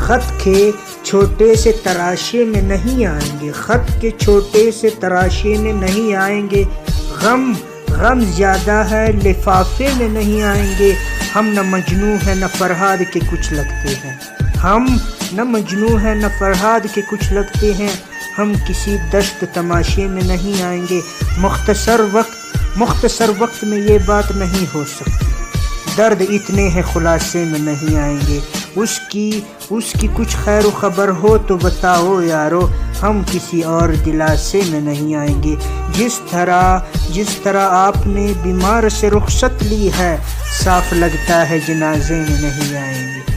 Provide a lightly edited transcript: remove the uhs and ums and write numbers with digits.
خط کے چھوٹے سے تراشے میں نہیں آئیں گے، خط کے چھوٹے سے تراشے میں نہیں آئیں گے، غم زیادہ ہے لفافے میں نہیں آئیں گے، ہم نہ مجنوں ہیں نہ فرہاد کے کچھ لگتے ہیں، ہم نہ مجنوں ہیں نہ فرہاد کے کچھ لگتے ہیں، ہم کسی دشت تماشے میں نہیں آئیں گے، مختصر وقت میں یہ بات نہیں ہو سکتی، درد اتنے ہیں خلاصے میں نہیں آئیں گے، اس کی کچھ خیر و خبر ہو تو بتاؤ یارو، ہم کسی اور دلاسے میں نہیں آئیں گے، جس طرح آپ نے بیمار سے رخصت لی ہے، صاف لگتا ہے جنازے میں نہیں آئیں گے۔